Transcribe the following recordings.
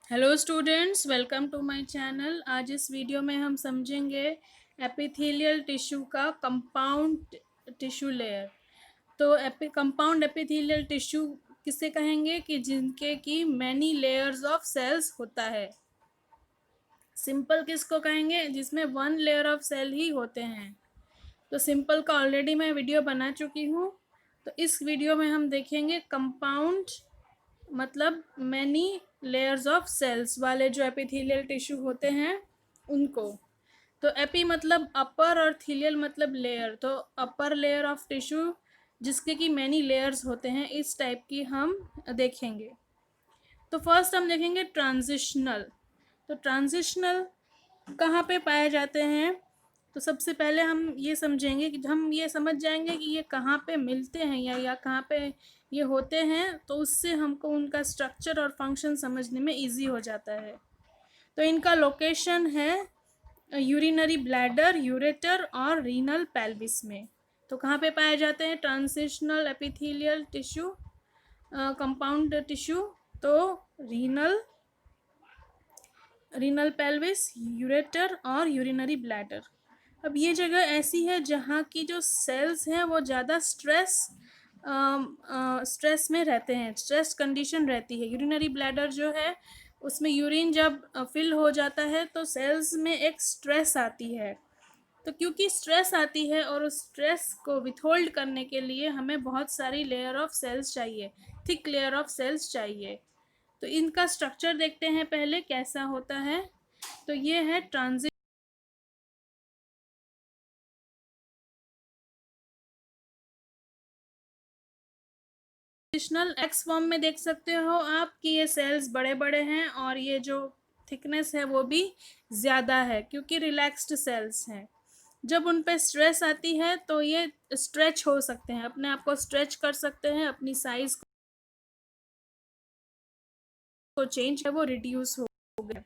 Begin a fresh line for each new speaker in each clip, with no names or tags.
Hello students, welcome to my channel. आज इस video में हम समझेंगे एपिथेलियल टिश्यू का कंपाउंड टिश्यू लेयर। तो कंपाउंड एपिथेलियल टिश्यू किसे कहेंगे कि जिनके की मैनी लेयर्स ऑफ सेल्स होता है। सिंपल किसको कहेंगे? जिसमें वन लेयर ऑफ सेल ही होते हैं। तो सिंपल का ऑलरेडी मैं वीडियो बना चुकी हूँ। तो इस वीडियो में हम देखेंगे कंपाउंड मतलब मैनी लेयर्स ऑफ सेल्स वाले जो एपिथेलियल टिश्यू होते हैं उनको। तो एपी मतलब अपर और थीलियल मतलब लेयर। तो अपर लेयर ऑफ टिश्यू जिसके कि मैनी लेयर्स होते हैं, इस टाइप की हम देखेंगे। तो फर्स्ट हम देखेंगे ट्रांजिशनल। तो ट्रांजिशनल कहाँ पे पाए जाते हैं? तो सबसे पहले हम ये समझेंगे कि हम ये समझ जाएंगे कि ये कहाँ पे मिलते हैं या कहाँ पे ये होते हैं, तो उससे हमको उनका स्ट्रक्चर और फंक्शन समझने में इजी हो जाता है। तो इनका लोकेशन है यूरिनरी ब्लैडर, यूरेटर और रीनल पेल्विस में। तो कहाँ पे पाए जाते हैं transitional epithelial tissue compound tissue? तो रीनल रीनल पेल्विस, यूरेटर और यूरिनरी ब्लैडर। अब ये जगह ऐसी है जहाँ की जो सेल्स हैं वो ज़्यादा स्ट्रेस में रहते हैं, स्ट्रेस कंडीशन रहती है। यूरिनरी ब्लैडर जो है उसमें यूरिन जब फिल हो जाता है तो सेल्स में एक स्ट्रेस आती है। तो क्योंकि स्ट्रेस आती है और उस स्ट्रेस को विथहोल्ड करने के लिए हमें बहुत सारी लेयर ऑफ सेल्स चाहिए, थिक लेयर ऑफ सेल्स चाहिए। तो इनका स्ट्रक्चर देखते हैं पहले कैसा होता है। तो ये है ट्रांजिशनल। एक्स फॉर्म में देख सकते हो आप कि ये सेल्स बड़े बड़े हैं और ये जो थिकनेस है वो भी ज़्यादा है क्योंकि रिलैक्स्ड सेल्स हैं। जब उन पे स्ट्रेस आती है तो ये स्ट्रेच हो सकते हैं, अपने आप को स्ट्रेच कर सकते हैं, अपनी साइज को चेंज है वो रिड्यूस हो गया।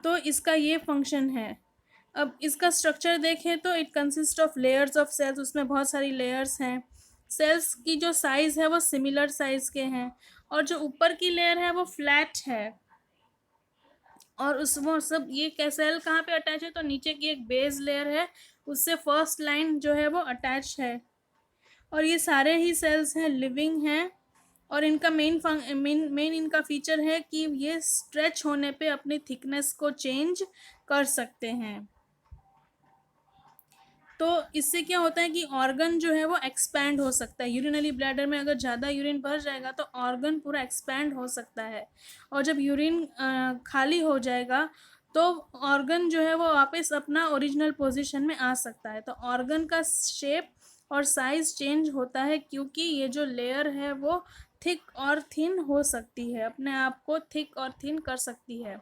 तो इसका ये फंक्शन है। अब इसका स्ट्रक्चर देखें तो it consist of layers of cells. उसमें बहुत सारी लेयर्स हैं। सेल्स की जो साइज़ है वो सिमिलर साइज़ के हैं और जो ऊपर की लेयर है वो फ्लैट है। और उस वो सब ये सेल कहाँ पे अटैच है? तो नीचे की एक बेस लेयर है, उससे फर्स्ट लाइन जो है वो अटैच है। और ये सारे ही सेल्स हैं, लिविंग हैं। और इनका मेन इनका फीचर है कि ये स्ट्रेच होने पे अपनी थिकनेस को चेंज कर सकते हैं। तो इससे क्या होता है कि ऑर्गन जो है वो एक्सपैंड हो सकता है। यूरिनरी ब्लैडर में अगर ज़्यादा यूरिन भर जाएगा तो ऑर्गन पूरा एक्सपैंड हो सकता है। और जब यूरिन खाली हो जाएगा तो ऑर्गन जो है वो वापस अपना ओरिजिनल पोजीशन में आ सकता है। तो ऑर्गन का शेप और साइज चेंज होता है क्योंकि ये जो लेयर है वो थिक और थिन हो सकती है, अपने आप को थिक और थिन कर सकती है।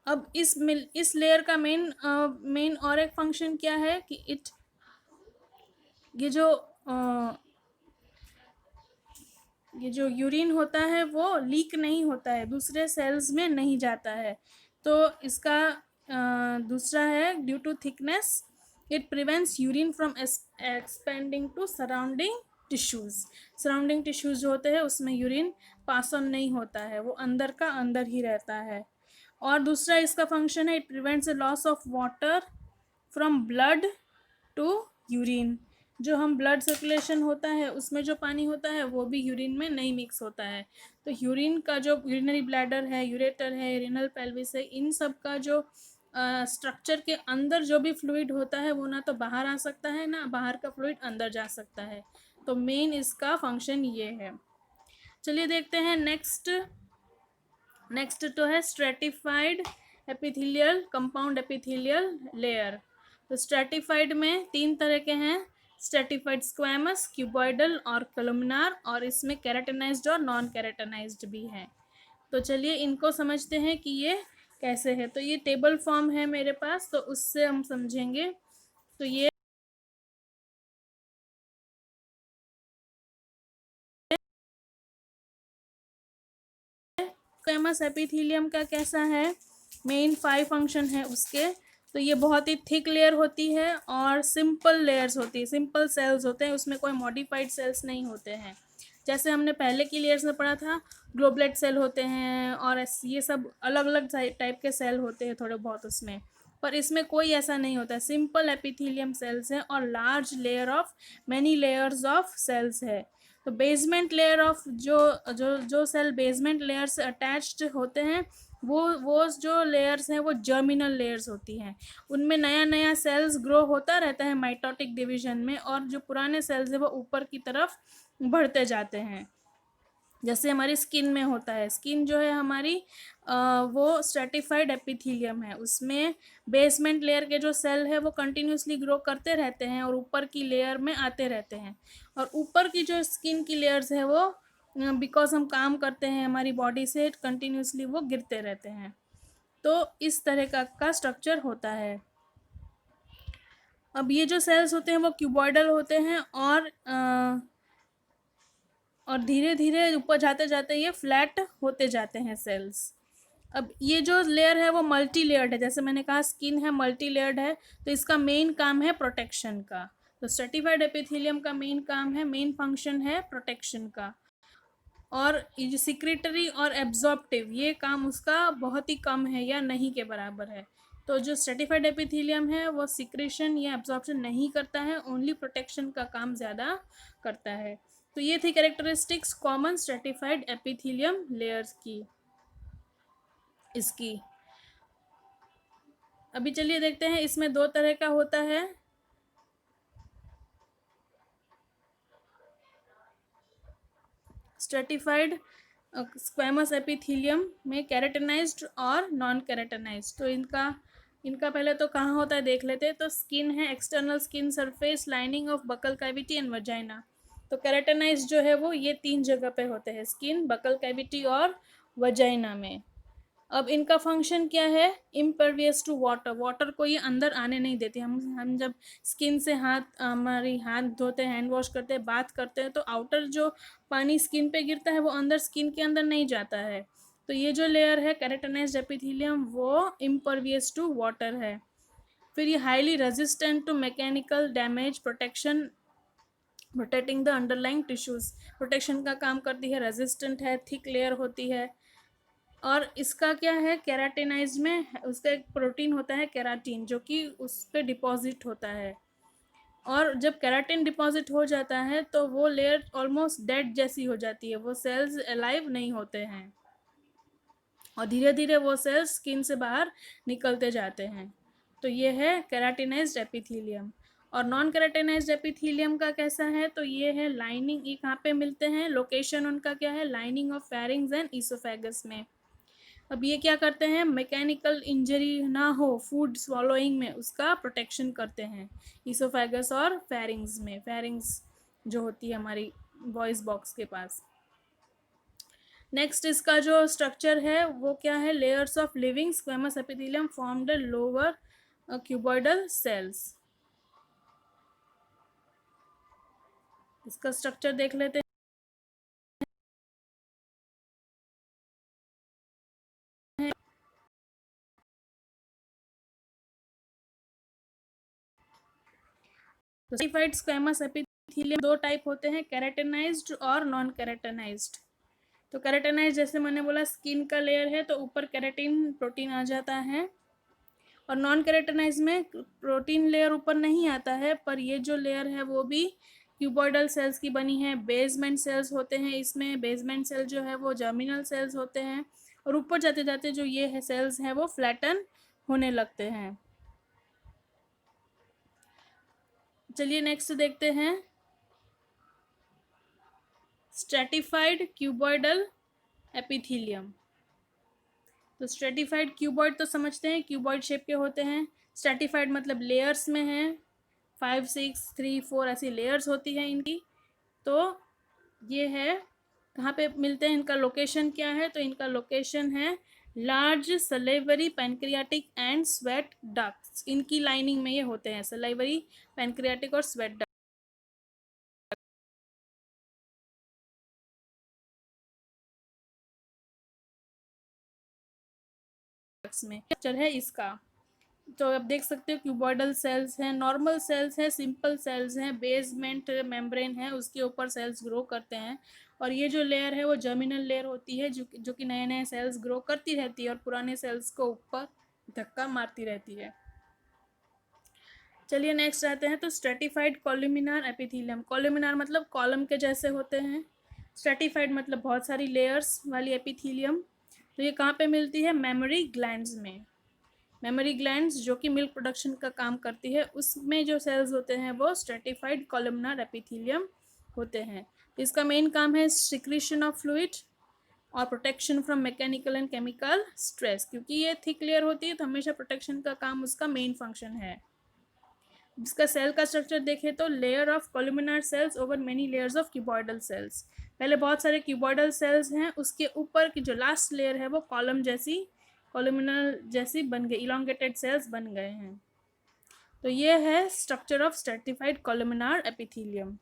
अब इस लेयर का मेन और एक फंक्शन क्या है कि ये जो ये जो यूरिन होता है वो लीक नहीं होता है, दूसरे सेल्स में नहीं जाता है। तो इसका दूसरा है due to thickness it prevents urine from expanding to surrounding tissues. Surrounding tissues जो होते हैं उसमें यूरिन पास ऑन नहीं होता है, वो अंदर का अंदर ही रहता है। और दूसरा इसका फंक्शन है it prevents the loss of water from blood to urine. जो हम ब्लड सर्कुलेशन होता है उसमें जो पानी होता है वो भी यूरिन में नहीं मिक्स होता है। तो यूरिन का जो यूरिनरी ब्लैडर है, यूरेटर है, रीनल पेल्विस है, इन सब का जो स्ट्रक्चर के अंदर जो भी फ्लूइड होता है वो ना तो बाहर आ सकता है ना बाहर का फ्लूइड अंदर जा सकता है। तो मेन इसका फंक्शन ये है। चलिए देखते हैं नेक्स्ट तो है stratified epithelial compound epithelial layer. तो स्ट्रेटिफाइड में तीन तरह के हैं, स्ट्रेटिफाइड स्क्वैमस, क्यूबॉइडल और कोलुमिनार। और इसमें केराटिनाइज्ड और नॉन केराटिनाइज्ड भी हैं। तो चलिए इनको समझते हैं कि ये कैसे है। तो ये टेबल फॉर्म है मेरे पास, तो उससे हम समझेंगे। तो ये स्क्वैमस एपिथेलियम का कैसा है, मेन 5 फंक्शन है उसके। तो ये बहुत ही थिक लेयर होती है और सिंपल लेयर्स होती है, सिंपल सेल्स होते हैं, उसमें कोई मॉडिफाइड सेल्स नहीं होते हैं। जैसे हमने पहले की लेयर्स में पढ़ा था, ग्लोबलेट सेल होते हैं और ये सब अलग अलग टाइप के सेल होते हैं थोड़े बहुत उसमें, पर इसमें कोई ऐसा नहीं होता है। सिंपल एपिथेलियम सेल्स हैं और large layer of many layers of cells है। तो बेसमेंट लेयर ऑफ जो जो जो सेल बेसमेंट लेयर से अटैच्ड होते हैं, वो जो लेयर्स हैं वो जर्मिनल लेयर्स होती हैं। उनमें नया नया सेल्स ग्रो होता रहता है माइटोटिक डिवीजन में, और जो पुराने सेल्स हैं वो ऊपर की तरफ बढ़ते जाते हैं। जैसे हमारी स्किन में होता है, स्किन जो है हमारी वो स्ट्रेटिफाइड एपिथेलियम है, उसमें बेसमेंट लेयर के जो सेल है वो कंटिन्यूसली ग्रो करते रहते हैं और ऊपर की लेयर में आते रहते हैं। और ऊपर की जो स्किन की लेयर्स है वो बिकॉज हम काम करते हैं हमारी बॉडी से, कंटिन्यूसली वो गिरते रहते हैं। तो इस तरह का स्ट्रक्चर होता है। अब ये जो सेल्स होते हैं वो क्यूबॉइडल होते हैं और धीरे धीरे ऊपर जाते जाते ये फ्लैट होते जाते हैं सेल्स। अब ये जो लेयर है वो मल्टी लेयर्ड है, जैसे मैंने कहा स्किन है मल्टी लेयर्ड है, तो इसका मेन काम है प्रोटेक्शन का। तो स्ट्रेटिफाइड एपिथेलियम का मेन काम है, मेन फंक्शन है प्रोटेक्शन का। और ये जो सिक्रेटरी और एब्जॉर्प्टिव, ये काम उसका बहुत ही कम है या नहीं के बराबर है। तो जो स्ट्रेटिफाइड एपिथेलियम है वो सिक्रेशन या एब्जॉर्प्शन नहीं करता है, ओनली प्रोटेक्शन का काम ज़्यादा करता है। तो ये थी characteristics common stratified epithelium layers की इसकी। अभी चलिए देखते हैं, इसमें दो तरह का होता है। स्ट्रेटिफाइड स्क्वैमस एपिथेलियम में केराटिनाइज्ड और नॉन केराटिनाइज्ड। तो इनका पहले तो कहाँ होता है देख लेते हैं। तो स्किन है, external skin surface, lining of buccal cavity and vagina. तो केराटिनाइज्ड जो है वो ये 3 जगह पे होते हैं, स्किन, बकल कैविटी और वजाइना में। अब इनका फंक्शन क्या है, इम्परवियस टू वाटर, वाटर को ये अंदर आने नहीं देती। हम जब स्किन से हमारी हाथ धोते हैं, हैंड वॉश करते हैं, बात करते हैं, तो आउटर जो पानी स्किन पे गिरता है वो अंदर स्किन के अंदर नहीं जाता है। तो ये जो लेयर है केराटिनाइज्ड एपिथेलियम वो इम्परवियस टू वाटर है। फिर ये highly resistant to mechanical damage, protecting the underlying tissues, protection का काम करती है, रेजिस्टेंट है, थिक लेयर होती है। और इसका क्या है, केराटिनाइज में उसका एक प्रोटीन होता है केराटिन, जो कि उस पर डिपॉजिट होता है। और जब केराटिन डिपॉजिट हो जाता है तो वो लेयर ऑलमोस्ट डेड जैसी हो जाती है, वो सेल्स अलाइव नहीं होते हैं और धीरे धीरे वो सेल्स स्किन से बाहर निकलते जाते हैं। तो ये है केराटिनाइज्ड एपिथेलियम। और नॉन केराटिनाइज्ड एपिथेलियम का कैसा है, तो ये है लाइनिंग, ये कहाँ पे मिलते हैं, लोकेशन उनका क्या है, lining of pharynx and oesophagus में। अब ये क्या करते हैं, मैकेनिकल इंजरी ना हो फूड स्वॉलोइंग में, उसका प्रोटेक्शन करते हैं ईसोफेगस और फेरिंग्स में। फेरिंग्स जो होती है हमारी वॉइस बॉक्स के पास। नेक्स्ट इसका जो स्ट्रक्चर है वो क्या है, layers of living squamous epithelium formed lower cuboidal cells. इसका स्ट्रक्चर देख लेते हैं। स्ट्रेटिफाइड स्क्वेमस एपिथेलियम दो टाइप होते हैं, केराटिनाइज्ड और नॉन केराटिनाइज्ड। तो केराटिनाइज्ड जैसे मैंने बोला स्किन का लेयर है, तो ऊपर केराटिन प्रोटीन आ जाता है। और नॉन केराटिनाइज में प्रोटीन लेयर ऊपर नहीं आता है, पर ये जो लेयर है वो भी क्यूबॉइडल सेल्स की बनी है। बेसमेंट सेल्स होते हैं इसमें, बेसमेंट सेल जो है वो जर्मिनल सेल्स होते हैं, और ऊपर जाते जाते जो ये है सेल्स हैं वो फ्लैटन होने लगते हैं। चलिए नेक्स्ट देखते हैं, स्ट्रेटिफाइड क्यूबॉइडल एपिथेलियम। तो स्ट्रेटिफाइड क्यूबॉइड तो समझते हैं, क्यूबॉइड शेप के होते हैं। स्ट्रेटिफाइड मतलब लेयर्स में है, 5 6 3 4 ऐसी लेयर्स होती हैं इनकी। तो ये है कहाँ पे मिलते हैं, इनका लोकेशन क्या है, तो इनका लोकेशन है large salivary pancreatic and sweat ducts, इनकी लाइनिंग में ये होते हैं, सलेवरी, पैनक्रियाटिक और स्वेट डक्ट्स में स्ट्रक्चर है इसका। तो आप देख सकते हो क्यूबॉइडल सेल्स हैं, नॉर्मल सेल्स हैं, सिंपल सेल्स हैं, बेसमेंट मेम्ब्रेन है, उसके ऊपर सेल्स ग्रो करते हैं और ये जो लेयर है वो जर्मिनल लेयर होती है, जो कि नए नए सेल्स ग्रो करती रहती है और पुराने सेल्स को ऊपर धक्का मारती रहती है। चलिए नेक्स्ट आते हैं। तो स्ट्रेटिफाइड कॉलमिनार एपिथेलियम, कॉलमिनार मतलब कॉलम के जैसे होते हैं, स्ट्रेटिफाइड मतलब बहुत सारी लेयर्स वाली एपिथेलियम। तो ये कहाँ पे मिलती है? मेमोरी ग्लैंड्स में। मेमोरी ग्लैंड्स जो कि मिल्क प्रोडक्शन का काम करती है, उसमें जो सेल्स होते हैं वो स्ट्रेटिफाइड कॉलमनार एपिथेलियम होते हैं। इसका मेन काम है सिक्रीशन ऑफ फ्लूइड और protection from mechanical and chemical stress. क्योंकि ये थिक लेयर होती है तो हमेशा प्रोटेक्शन का काम उसका मेन फंक्शन है। इसका सेल का स्ट्रक्चर देखें तो layer of columnar cells over many layers of cuboidal cells. पहले बहुत सारे क्यूबॉइडल सेल्स हैं, उसके ऊपर की जो लास्ट लेयर है वो कॉलम जैसी, कॉलमिनल जैसी बन गई, इलोंगेटेड सेल्स बन गए हैं। तो ये है स्ट्रक्चर ऑफ स्ट्रेटिफाइड कॉलमिनार एपिथेलियम।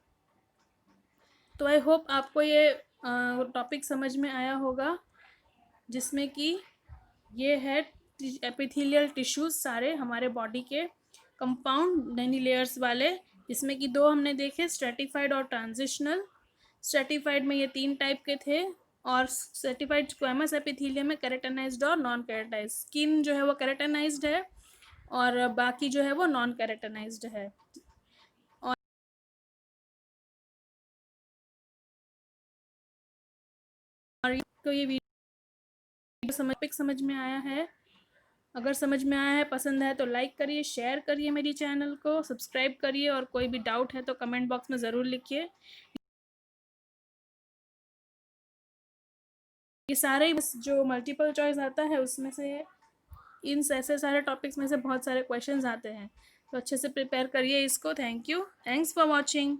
तो आई होप आपको ये टॉपिक समझ में आया होगा, जिसमें कि ये है एपिथेलियल टिश्यूज सारे हमारे बॉडी के कंपाउंड नैनी लेयर्स वाले, जिसमें कि दो हमने देखे, स्ट्रेटिफाइड और ट्रांजिशनल। स्ट्रेटिफाइड में ये 3 टाइप के थे, और स्ट्रेटिफाइड स्क्वेमस एपिथेलियम में केराटिनाइज्ड और नॉन केराटाइज्ड। स्किन जो है वो केराटिनाइज्ड है और बाकी जो है वो नॉन केराटिनाइज्ड है। और तो ये वीडियो समझ में आया है? अगर समझ में आया है, पसंद है तो लाइक करिए, शेयर करिए मेरी चैनल को, सब्सक्राइब करिए, और कोई भी डाउट है तो कमेंट बॉक्स में ज़रूर लिखिए। ये सारे जो मल्टीपल चॉइस आता है उसमें से, इन ऐसे सारे टॉपिक्स में से बहुत सारे क्वेश्चंस आते हैं, तो अच्छे से प्रिपेयर करिए इसको। Thank you, thanks for watching.